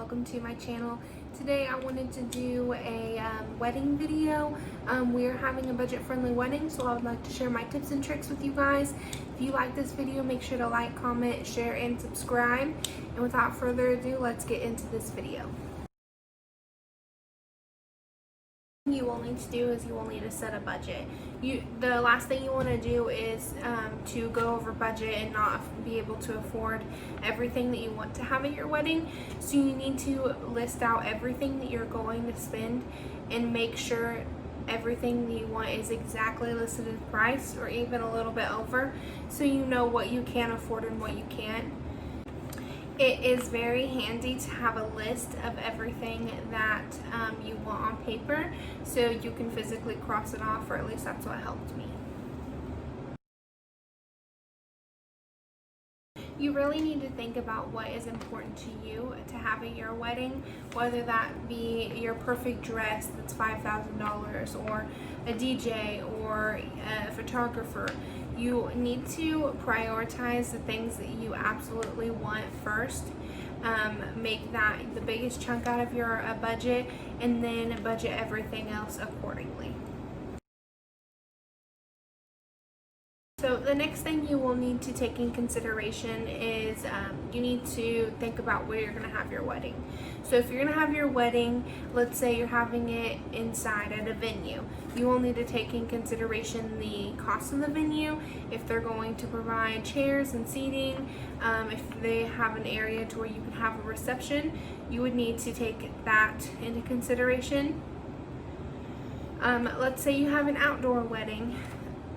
welcome to my channel. Today I wanted to do a wedding video. We're having a budget-friendly wedding, so I would like to share my tips and tricks with you guys. If you like this video, make sure to like, comment, share, and subscribe. And without further ado, let's get into this video. You will need to do is you will need to set a budget. The last thing you want to do is to go over budget and not be able to afford everything that you want to have at your wedding. So you need to list out everything that you're going to spend and make sure everything that you want is exactly listed as price or even a little bit over, so you know what you can afford and what you can't. It is very handy to have a list of everything that you want on paper, so you can physically cross it off, or at least that's what helped me. You really need to think about what is important to you to have at your wedding, whether that be your perfect dress that's $5,000 or a DJ or a photographer. You need to prioritize the things that you absolutely want first. Make that the biggest chunk out of your budget, and then budget everything else accordingly. So the next thing you will need to take in consideration is you need to think about where you're going to have your wedding. So if you're going to have your wedding, let's say you're having it inside at a venue, you will need to take in consideration the cost of the venue, if they're going to provide chairs and seating, if they have an area to where you can have a reception, you would need to take that into consideration. Let's say you have an outdoor wedding.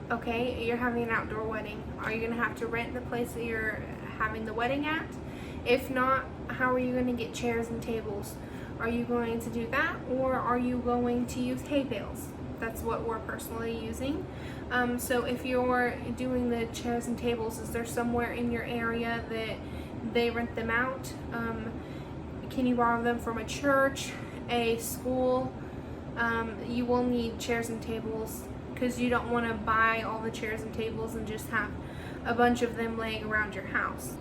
Okay, you're having an outdoor wedding. Are you going to have to rent the place that you're having the wedding at? If not, how are you going to get chairs and tables? Are you going to do that, or are you going to use hay bales? That's what we're personally using. So if you're doing the chairs and tables, is there somewhere in your area that they rent them out? Can you borrow them from a church, a school? You will need chairs and tables, because you don't want to buy all the chairs and tables and just have a bunch of them laying around your house.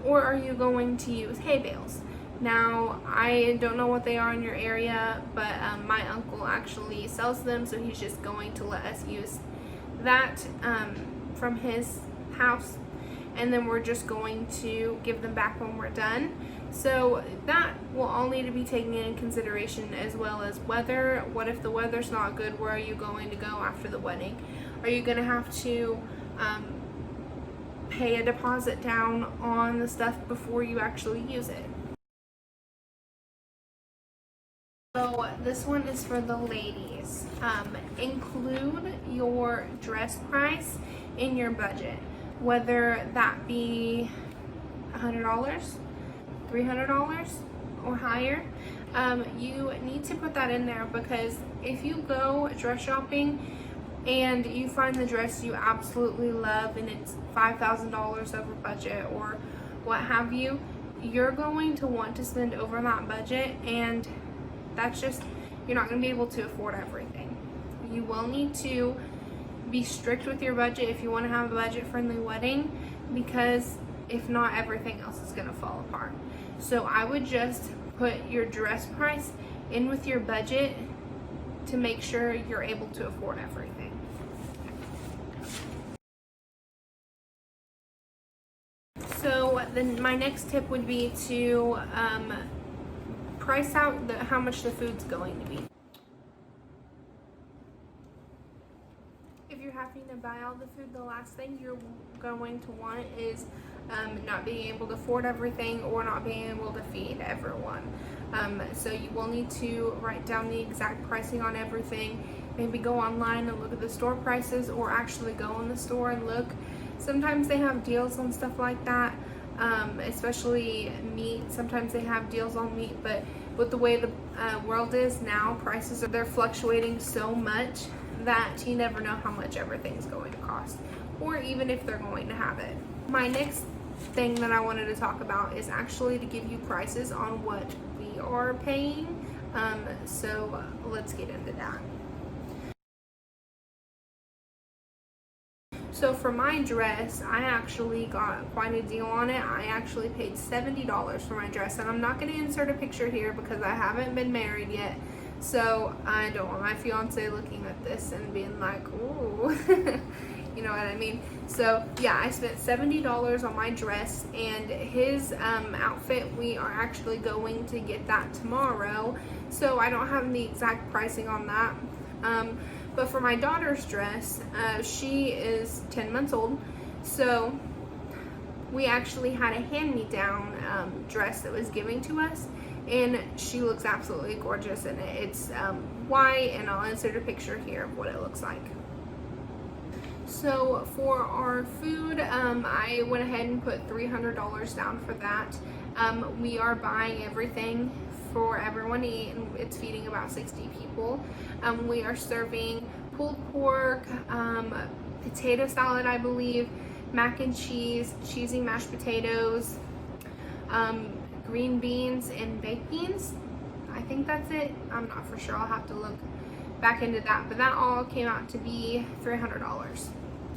Or are you going to use hay bales? Now, I don't know what they are in your area, but my uncle actually sells them, so he's just going to let us use that from his house, and then we're just going to give them back when we're done. So that will all need to be taken into consideration, as well as weather. What if the weather's not good? Where are you going to go after the wedding? Are you going to have to pay a deposit down on the stuff before you actually use it? So this one is for the ladies. Include your dress price in your budget, whether that be $100, $300 or higher. You need to put that in there, because if you go dress shopping and you find the dress you absolutely love and it's $5,000 over budget or what have you, you're going to want to spend over that budget, and that's just, you're not going to be able to afford everything. You will need to be strict with your budget if you want to have a budget-friendly wedding, because if not, everything else is going to fall apart. So I would just put your dress price in with your budget to make sure you're able to afford everything. So then my next tip would be to price out how much the food's going to be. If you're having to buy all the food, the last thing you're going to want is not being able to afford everything or not being able to feed everyone. So you will need to write down the exact pricing on everything. Maybe go online and look at the store prices, or actually go in the store and look. Sometimes they have deals on stuff like that, especially meat. Sometimes they have deals on meat, but with the way the world is now, prices they're fluctuating so much that you never know how much everything's going to cost, or even if they're going to have it. My next thing that I wanted to talk about is actually to give you prices on what we are paying. So let's get into that. So for my dress, I actually got quite a deal on it. I actually paid $70 for my dress, and I'm not going to insert a picture here because I haven't been married yet. So I don't want my fiance looking at this and being like, ooh, you know what I mean? So yeah, I spent $70 on my dress, and his outfit, we are actually going to get that tomorrow. So I don't have the exact pricing on that. But for my daughter's dress, she is 10 months old. So we actually had a hand-me-down dress that was given to us, and she looks absolutely gorgeous in it. It's white, and I'll insert a picture here of what it looks like. So for our food, I went ahead and put $300 down for that. We are buying everything for everyone to eat, and it's feeding about 60 people. We are serving pulled pork, potato salad, I believe, mac and cheese, cheesy mashed potatoes, green beans, and baked beans. I think that's it. I'm not for sure. I'll have to look back into that, but that all came out to be $300.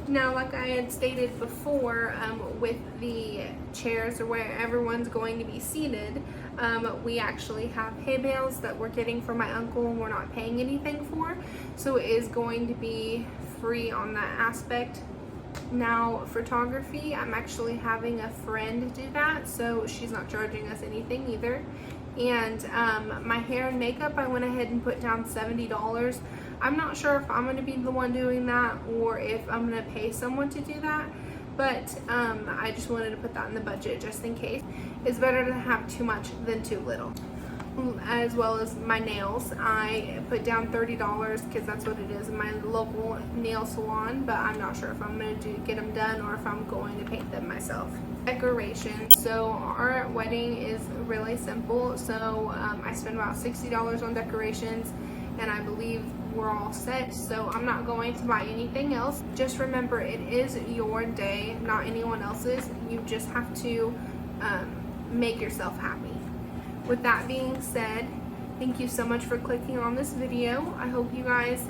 Now, like I had stated before, with the chairs or where everyone's going to be seated, we actually have hay bales that we're getting from my uncle and we're not paying anything for, so it is going to be free on that aspect. Now, photography, I'm actually having a friend do that, so she's not charging us anything either. And my hair and makeup, I went ahead and put down $70. I'm not sure if I'm going to be the one doing that or if I'm going to pay someone to do that, but I just wanted to put that in the budget just in case. It's better to have too much than too little. As well as my nails, I put down $30 because that's what it is in my local nail salon, but I'm not sure if I'm going to get them done or if I'm going to paint them myself. Decoration. So our wedding is really simple, so I spent about $60 on decorations, and I believe we're all set, so I'm not going to buy anything else. Just remember, it is your day, not anyone else's. You just have to make yourself happy. With that being said, thank you so much for clicking on this video. I hope you guys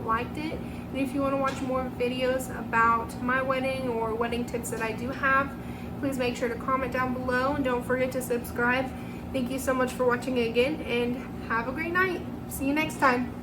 liked it, and if you want to watch more videos about my wedding or wedding tips that I do have, please make sure to comment down below, and don't forget to subscribe. Thank you so much for watching again, and have a great night. See you next time.